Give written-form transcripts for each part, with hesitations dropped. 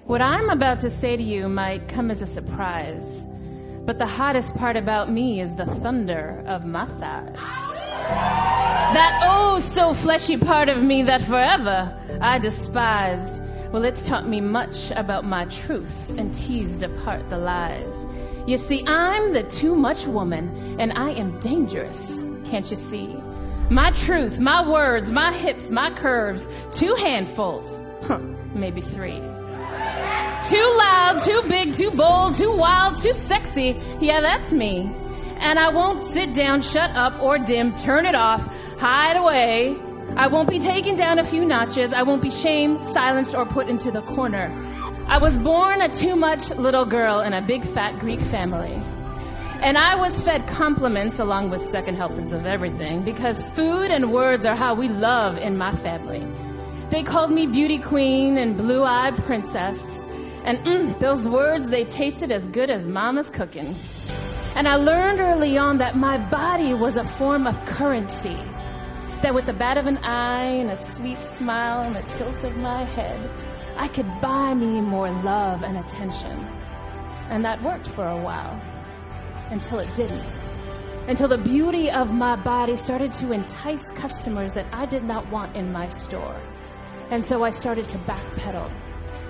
What I'm about to say to you might come as a surprise, but the hottest part about me is the thunder of my thighs. That oh so fleshy part of me that forever I despised. Well, it's taught me much about my truth and teased apart the lies. You see, I'm the too much woman, and I am dangerous, can't you see? My truth, my words, my hips, my curves, 2 handfuls, maybe 3. Too loud, too big, too bold, too wild, too sexy. Yeah, that's me. And I won't sit down, shut up, or dim, turn it off, hide away. I won't be taken down a few notches. I won't be shamed, silenced, or put into the corner. I was born a too much little girl in a big fat Greek family. And I was fed compliments along with second helpings of everything because food and words are how we love in my family. They called me beauty queen and blue-eyed princess. And those words, they tasted as good as mama's cooking. And I learned early on that my body was a form of currency. That with the bat of an eye and a sweet smile and the tilt of my head, I could buy me more love and attention. And that worked for a while. Until it didn't. Until the beauty of my body started to entice customers that I did not want in my store. And so I started to backpedal.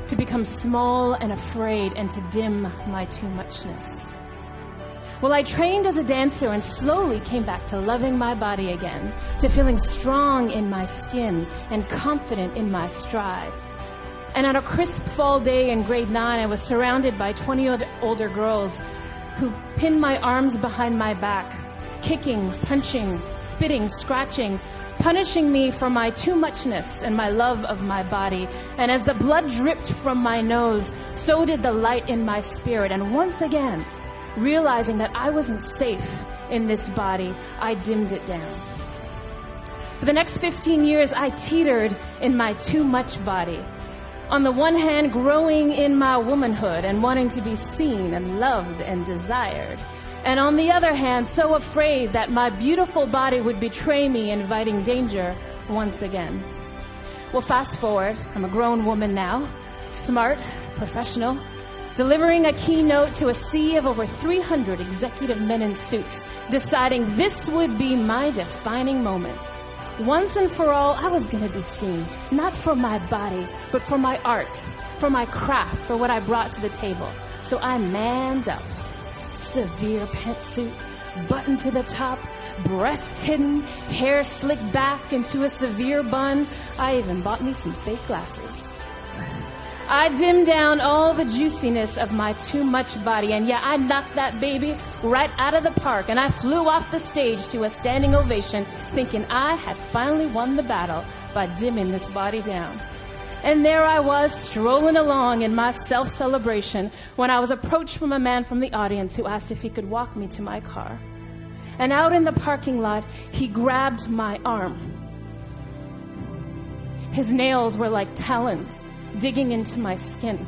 To become small and afraid and to dim my too muchness. Well, I trained as a dancer and slowly came back to loving my body again, to feeling strong in my skin and confident in my stride. And on a crisp fall day in grade 9, I was surrounded by 20 older girls who pinned my arms behind my back, kicking, punching, spitting, scratching, punishing me for my too muchness and my love of my body. And as the blood dripped from my nose, so did the light in my spirit. And once again, realizing that I wasn't safe in this body, I dimmed it down. For the next 15 years, I teetered in my too much body. On the one hand, growing in my womanhood and wanting to be seen and loved and desired. And on the other hand, so afraid that my beautiful body would betray me, inviting danger once again. Well, fast forward, I'm a grown woman now, smart, professional, delivering a keynote to a sea of over 300 executive men in suits, deciding this would be my defining moment. Once and for all, I was going to be seen, not for my body, but for my art, for my craft, for what I brought to the table. So I manned up. Severe pantsuit, button to the top, breasts hidden, hair slicked back into a severe bun. I even bought me some fake glasses. I dimmed down all the juiciness of my too much body, and yeah, I knocked that baby right out of the park, and I flew off the stage to a standing ovation, thinking I had finally won the battle by dimming this body down. And there I was, strolling along in my self-celebration, when I was approached from a man from the audience who asked if he could walk me to my car. And out in the parking lot, he grabbed my arm. His nails were like talons, digging into my skin.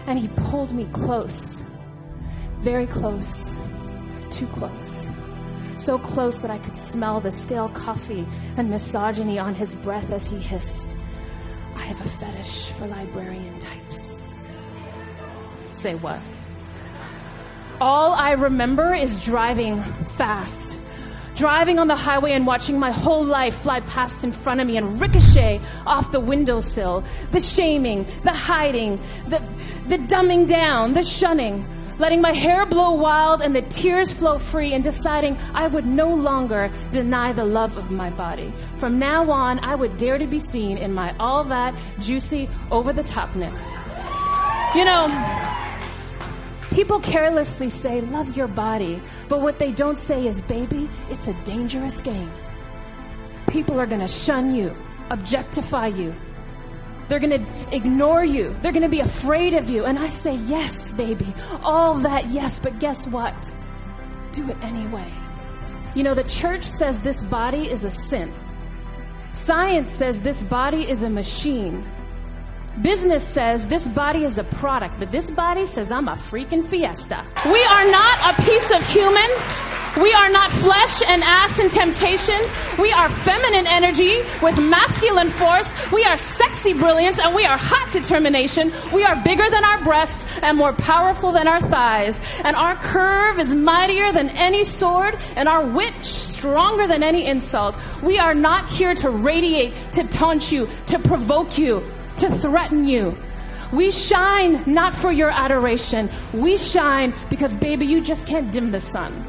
And he pulled me close, very close, too close. So close that I could smell the stale coffee and misogyny on his breath as he hissed, "I have a fetish for librarian types." Say what? All I remember is driving fast. Driving on the highway and watching my whole life fly past in front of me and ricochet off the windowsill. The shaming, the hiding, the dumbing down, the shunning. Letting my hair blow wild and the tears flow free, and deciding I would no longer deny the love of my body. From now on, I would dare to be seen in my all that juicy over-the-topness. You know, people carelessly say, love your body, but what they don't say is, baby, it's a dangerous game. People are going to shun you, objectify you. They're going to ignore you. They're going to be afraid of you. And I say, yes, baby, all that, yes, but guess what? Do it anyway. You know, the church says this body is a sin. Science says this body is a machine. Business says this body is a product, but this body says I'm a freaking fiesta. We are not a piece of human. We are not flesh and ass and temptation. We are feminine energy with masculine force. We are sexy brilliance, and we are hot determination. We are bigger than our breasts and more powerful than our thighs. And our curve is mightier than any sword, and our wit stronger than any insult. We are not here to radiate, to taunt you, to provoke you, to threaten you. We shine not for your adoration. We shine because, baby, you just can't dim the sun.